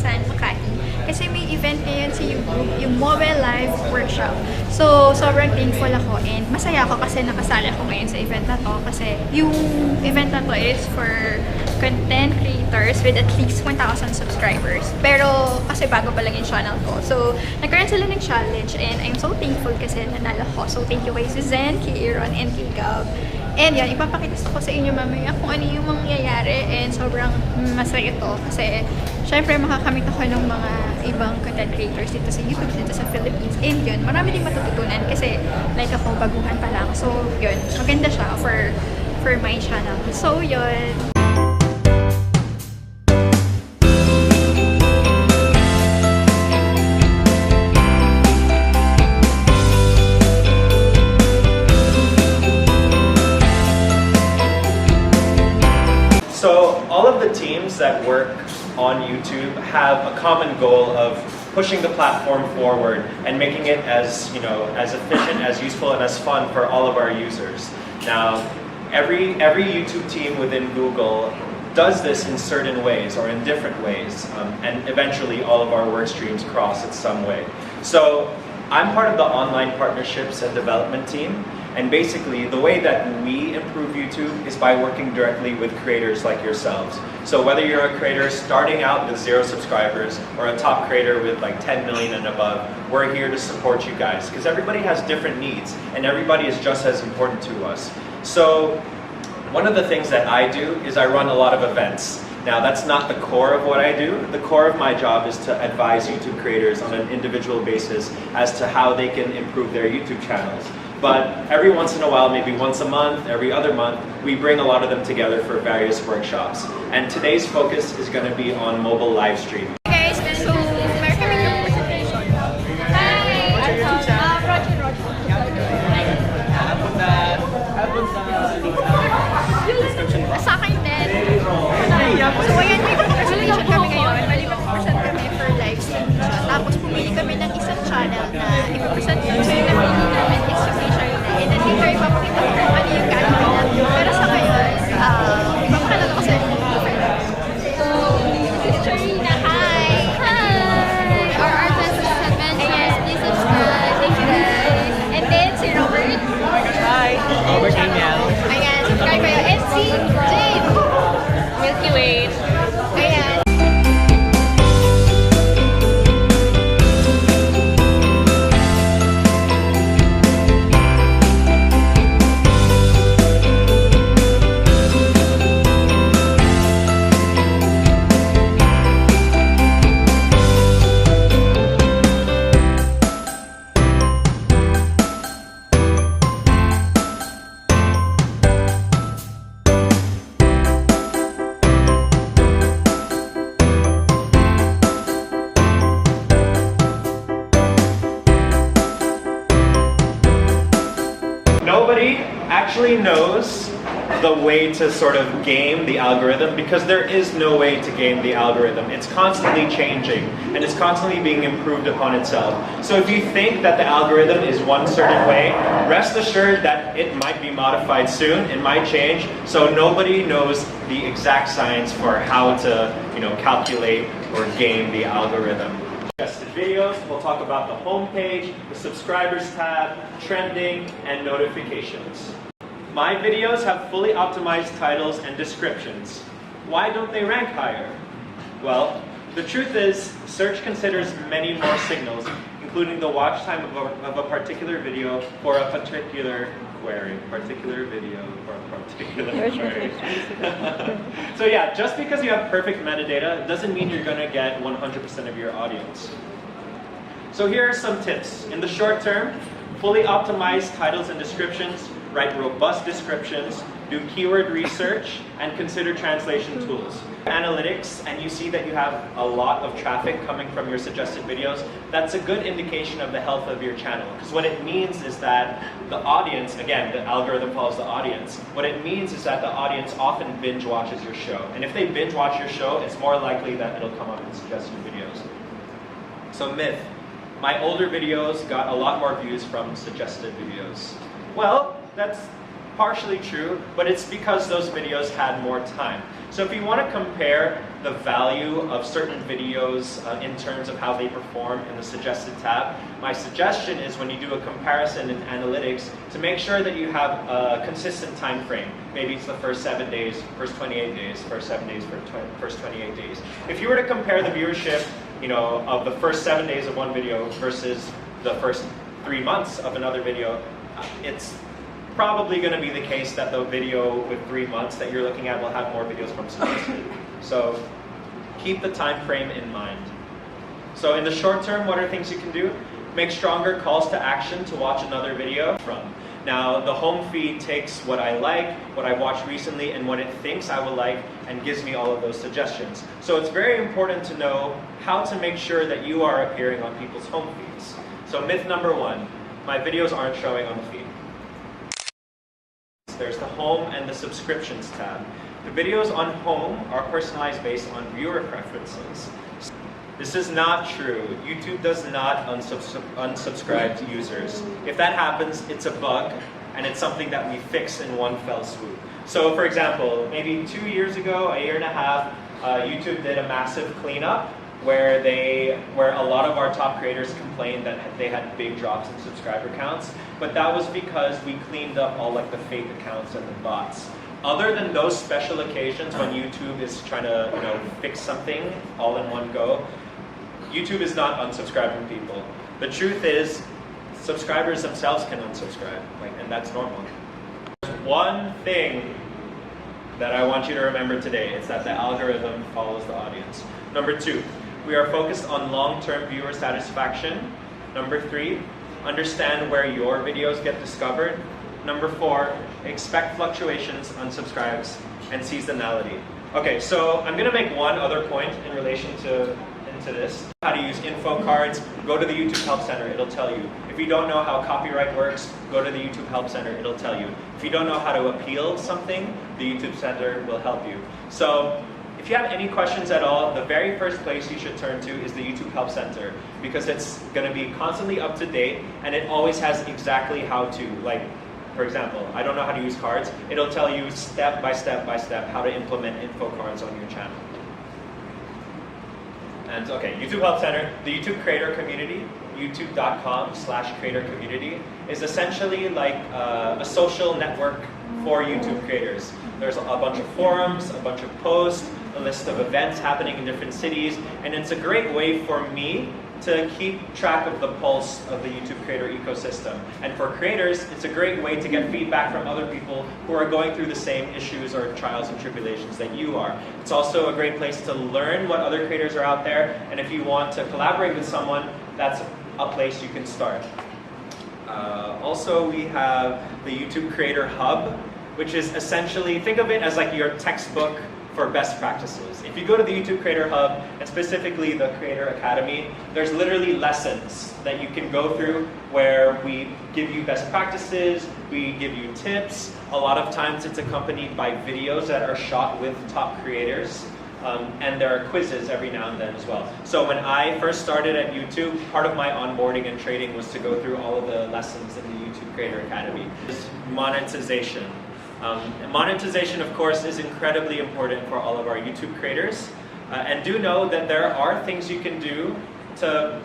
San Makati. Kasi may event ngayon sa YouTube, yung Mobile Live Workshop. So, sobrang thankful ako and masaya ako kasi nakasali ako ngayon sa event na to. Kasi yung event na to is for content creators with at least 1,000 subscribers. Pero, kasi bago pa lang yung channel ko. So, nagkaroon sila ng challenge and I'm so thankful kasi nanalo ko. So, thank you kay Zen, kay Aaron, and kay Gab. And yan, ipapakita ko sa inyo mamaya kung ano yung mangyayari and sobrang masaya ito kasi syempre makakamit ako ng mga ibang content creators dito sa YouTube, dito sa Philippines. And yun, marami din matututunan kasi like ako, baguhan pa lang. So yun, maganda siya for my channel. So yun. So all of the teams that work on YouTube have a common goal of pushing the platform forward and making it as, as efficient, as useful, and as fun for all of our users. Now, every YouTube team within Google does this in certain ways or in different ways, and eventually all of our work streams cross in some way. So I'm part of the online partnerships and development team. And basically, the way that we improve YouTube is by working directly with creators like yourselves. So whether you're a creator starting out with 0 subscribers or a top creator with like 10 million and above, we're here to support you guys because everybody has different needs and everybody is just as important to us. So one of the things that I do is I run a lot of events. Now that's not the core of what I do. The core of my job is to advise YouTube creators on an individual basis as to how they can improve their YouTube channels. But every once in a while, maybe once a month, every other month, we bring a lot of them together for various workshops. And today's focus is going to be on mobile live streaming. Hey guys, so meron kami yung presentation. Hi! Roch and Roch. Sa akin din. So ayan, may presentation kami ngayon. Bali mag-present kami for live stream siya. Tapos pumili kami ng isang channel na ipapresent yun. So yung napili namin is yung feature na. And then later ipapakita ko kung ano yung gagawin natin. Pero sa ngayon, ipapakita ko sa inyo. So, this is Charina. Hi! Hi! Our artist is Adventures. Please subscribe. Thank you guys. And then si Robert. Hi! Robert Daniel. Ayan, subscribe kayo. And si Jade. Milky Way. Ayan. Nobody actually knows the way to sort of game the algorithm because there is no way to game the algorithm. It's constantly changing and it's constantly being improved upon itself. So if you think that the algorithm is one certain way, rest assured that it might be modified soon, it might change. So nobody knows the exact science for how to, calculate or game the algorithm. Suggested videos, we'll talk about the home page, the subscribers tab, trending, and notifications. My videos have fully optimized titles and descriptions. Why don't they rank higher? Well, the truth is, search considers many more signals, including the watch time of a particular video for a particular query. So yeah, just because you have perfect metadata doesn't mean you're going to get 100% of your audience. So here are some tips. In the short term, fully optimize titles and descriptions, write robust descriptions, do keyword research, and consider translation tools. Analytics, and you see that you have a lot of traffic coming from your suggested videos, that's a good indication of the health of your channel. Because what it means is that the audience, again, the algorithm follows the audience. What it means is that the audience often binge watches your show. And if they binge watch your show, it's more likely that it'll come up in suggested videos. So myth, my older videos got a lot more views from suggested videos. Well, that's partially true, but it's because those videos had more time. So if you want to compare the value of certain videos in terms of how they perform in the suggested tab, my suggestion is when you do a comparison in analytics to make sure that you have a consistent time frame. Maybe it's the first 7 days, first 28 days, first 7 days, first 28 days. If you were to compare the viewership, of the first 7 days of one video versus the first 3 months of another video, it's probably going to be the case that the video with 3 months that you're looking at will have more videos from suggested. So keep the time frame in mind. So in the short term, what are things you can do? Make stronger calls to action to watch another video from. Now, the home feed takes what I like, what I watched recently, and what it thinks I will like, and gives me all of those suggestions. So it's very important to know how to make sure that you are appearing on people's home feeds. So myth number 1, my videos aren't showing on the feed. There's the home and the subscriptions tab. The videos on home are personalized based on viewer preferences. This is not true. YouTube does not unsubscribe to users. If that happens, it's a bug, and it's something that we fix in one fell swoop. So for example, maybe 2 years ago, a year and a half, YouTube did a massive cleanup where a lot of our top creators complained that they had big drops in subscriber counts, but that was because we cleaned up all like the fake accounts and the bots. Other than those special occasions when YouTube is trying to fix something all in one go, YouTube is not unsubscribing people. The truth is, subscribers themselves can unsubscribe, and that's normal. One thing that I want you to remember today is that the algorithm follows the audience. Number 2, we are focused on long-term viewer satisfaction. Number 3, understand where your videos get discovered. Number 4, expect fluctuations, unsubscribes, and seasonality. Okay, so I'm going to make one other point in relation to this. How to use info cards, go to the YouTube Help Center, it'll tell you. If you don't know how copyright works, go to the YouTube Help Center, it'll tell you. If you don't know how to appeal something, the YouTube Center will help you. So if you have any questions at all, the very first place you should turn to is the YouTube Help Center, because it's going to be constantly up to date, and it always has exactly how to, for example, I don't know how to use cards, it'll tell you step by step by step how to implement info cards on your channel. And okay, YouTube Help Center, the YouTube creator community, youtube.com/creator community, is essentially like a social network for YouTube creators. There's a bunch of forums, a bunch of posts, a list of events happening in different cities, and it's a great way for me to keep track of the pulse of the YouTube creator ecosystem. And for creators, it's a great way to get feedback from other people who are going through the same issues or trials and tribulations that you are. It's also a great place to learn what other creators are out there, and if you want to collaborate with someone, that's a place you can start. Also, we have the YouTube Creator Hub, which is essentially, think of it as like your textbook for best practices. If you go to the YouTube Creator Hub, and specifically the Creator Academy, there's literally lessons that you can go through where we give you best practices, we give you tips. A lot of times it's accompanied by videos that are shot with top creators, and there are quizzes every now and then as well. So when I first started at YouTube, part of my onboarding and training was to go through all of the lessons in the YouTube Creator Academy. Monetization. Monetization, of course, is incredibly important for all of our YouTube creators. And do know that there are things you can do to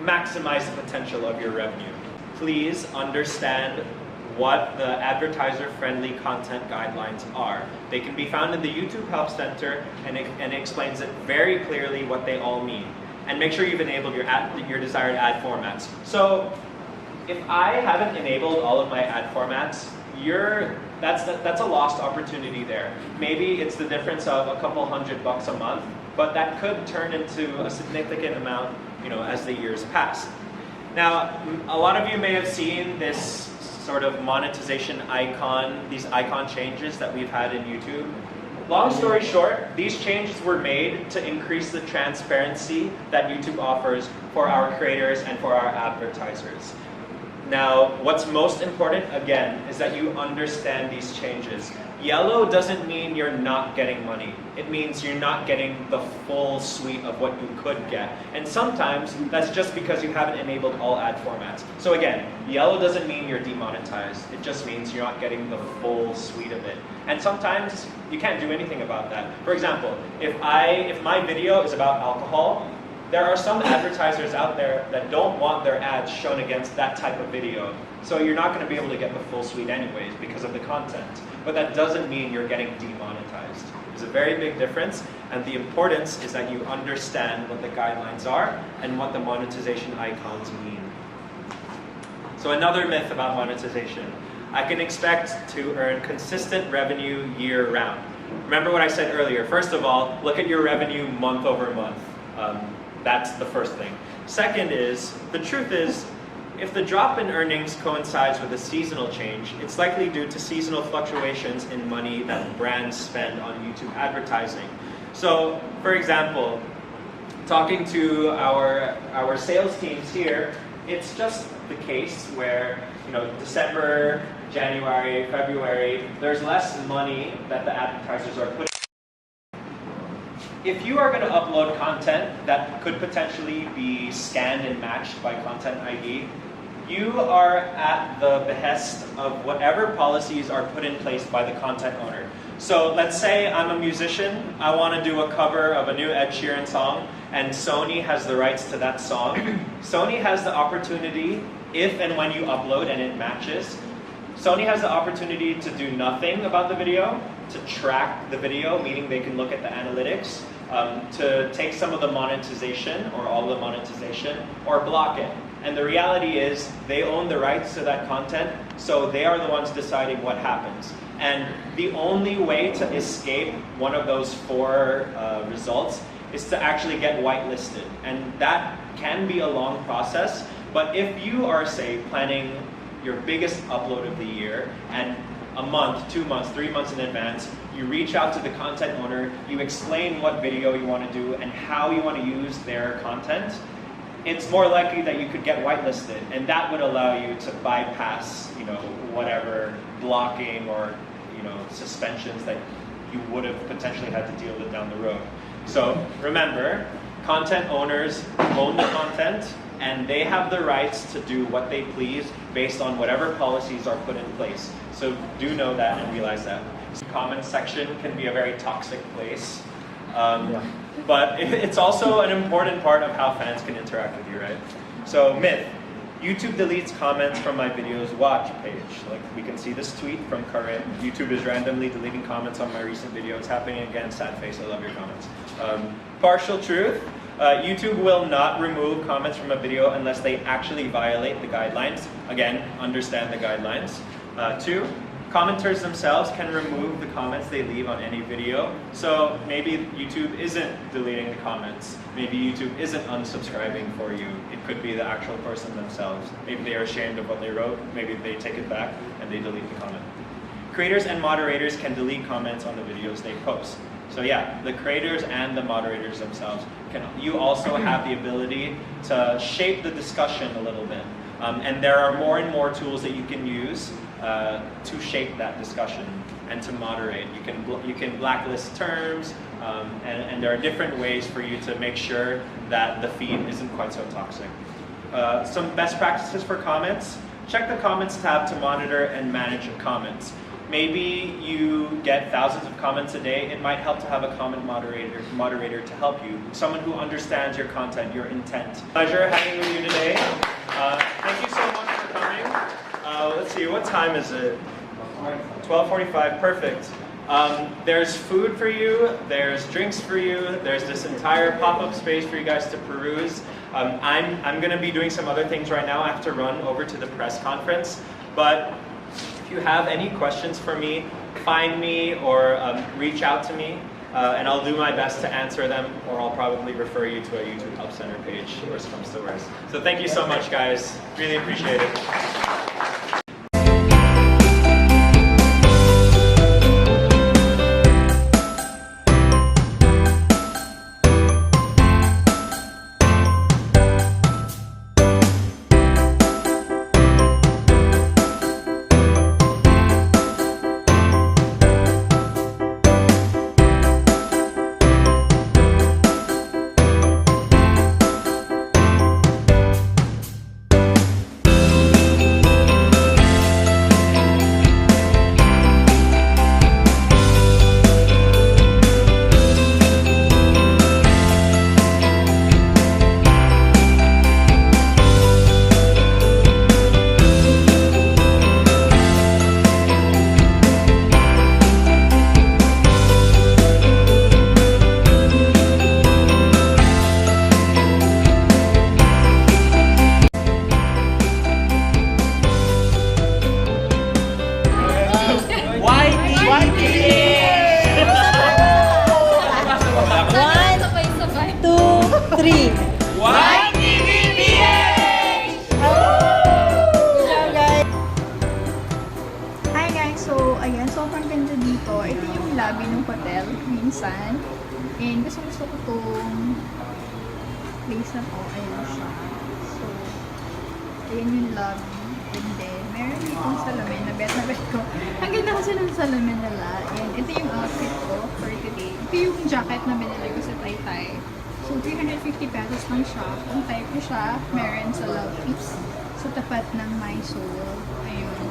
maximize the potential of your revenue. Please understand what the advertiser-friendly content guidelines are. They can be found in the YouTube Help Center, and it explains it very clearly what they all mean. And make sure you've enabled your desired ad formats. So if I haven't enabled all of my ad formats, that's a lost opportunity there. Maybe it's the difference of a couple $100 a month, but that could turn into a significant amount, as the years pass. Now, a lot of you may have seen this sort of monetization icon, these icon changes that we've had in YouTube. Long story short, these changes were made to increase the transparency that YouTube offers for our creators and for our advertisers. Now, what's most important, again, is that you understand these changes. Yellow doesn't mean you're not getting money. It means you're not getting the full suite of what you could get. And sometimes that's just because you haven't enabled all ad formats. So again, yellow doesn't mean you're demonetized. It just means you're not getting the full suite of it. And sometimes you can't do anything about that. For example, if my video is about alcohol, there are some advertisers out there that don't want their ads shown against that type of video. So you're not going to be able to get the full suite anyways because of the content. But that doesn't mean you're getting demonetized. There's a very big difference, and the importance is that you understand what the guidelines are and what the monetization icons mean. So another myth about monetization. I can expect to earn consistent revenue year-round. Remember what I said earlier. First of all, look at your revenue month over month. That's the first thing. Second is, the truth is, if the drop in earnings coincides with a seasonal change, it's likely due to seasonal fluctuations in money that brands spend on YouTube advertising. So, for example, talking to our sales teams here, it's just the case where, December, January, February, there's less money that the advertisers are putting. If you are going to upload content that could potentially be scanned and matched by Content ID, you are at the behest of whatever policies are put in place by the content owner. So let's say I'm a musician, I want to do a cover of a new Ed Sheeran song, and Sony has the rights to that song. Sony has the opportunity, if and when you upload and it matches, Sony has the opportunity to do nothing about the video, to track the video, meaning they can look at the analytics, to take some of the monetization or all the monetization, or block it. And the reality is they own the rights to that content, so they are the ones deciding what happens. And the only way to escape one of those four results is to actually get whitelisted. And that can be a long process, but if you are, say, planning your biggest upload of the year, and a month, 2 months, 3 months in advance, you reach out to the content owner, you explain what video you want to do and how you want to use their content, it's more likely that you could get whitelisted, and that would allow you to bypass, whatever blocking or, suspensions that you would have potentially had to deal with down the road. So remember, content owners own the content, and they have the rights to do what they please based on whatever policies are put in place. So do know that and realize that. The comment section can be a very toxic place. But it's also an important part of how fans can interact with you, right? So myth, YouTube deletes comments from my videos watch page. Like we can see this tweet from Karim. YouTube is randomly deleting comments on my recent video. It's happening again, sad face, I love your comments. Partial truth, YouTube will not remove comments from a video unless they actually violate the guidelines. Again, understand the guidelines. 2, commenters themselves can remove the comments they leave on any video. So maybe YouTube isn't deleting the comments. Maybe YouTube isn't unsubscribing for you. It could be the actual person themselves. Maybe they are ashamed of what they wrote. Maybe they take it back and they delete the comment. Creators and moderators can delete comments on the videos they post. So yeah, the creators and the moderators themselves you also have the ability to shape the discussion a little bit. And there are more and more tools that you can use to shape that discussion and to moderate. You can blacklist terms, and there are different ways for you to make sure that the feed isn't quite so toxic. Some best practices for comments. Check the comments tab to monitor and manage comments. Maybe you get thousands of comments a day. It might help to have a comment moderator to help you, someone who understands your content, your intent. Pleasure hanging with you today. Thank you so much for coming. Let's see, what time is it? 12:45, perfect. There's food for you, there's drinks for you, there's this entire pop-up space for you guys to peruse. I'm going to be doing some other things right now. I have to run over to the press conference, but if you have any questions for me, find me or reach out to me, and I'll do my best to answer them, or I'll probably refer you to a YouTube Help Center page, worst comes to worst. So thank you so much, guys. Really appreciate it. sun. And gusto ko itong place na to. Ayan siya. So, ayan yung lobby. And then, meron itong salamin na bet ko. Ang ganda kasi ng salamin nila. And ito yung outfit ko for today. Ito yung jacket na binili ko sa Taytay. So, 350 pesos lang siya. Kung type ko siya, meron sa Love Pips sa tapat ng My Soul. Ayun.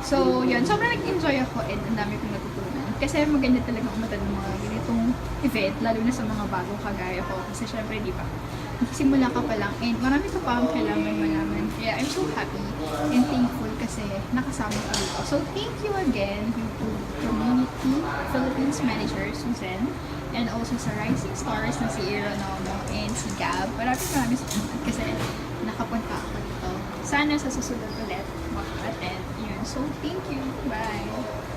So, yun. Sobrang nag-enjoy ako and ang dami kong natutunan. Kasi maganda talaga umatan ng mga ganitong event, lalo na sa mga bagong kagaya ko. Kasi syempre, di ba, simula ka pa lang and marami ka pa ang kailangan malaman. Kaya I'm so happy and thankful kasi nakasama ko dito. So, thank you again YouTube Community Philippines Manager, Susan, and also sa Rising Stars na si Ironomo and si Gab. Maraming salamat kasi nakapunta ako dito. Sana sa susunod ulit maka-attend. Yun. So, thank you. Bye!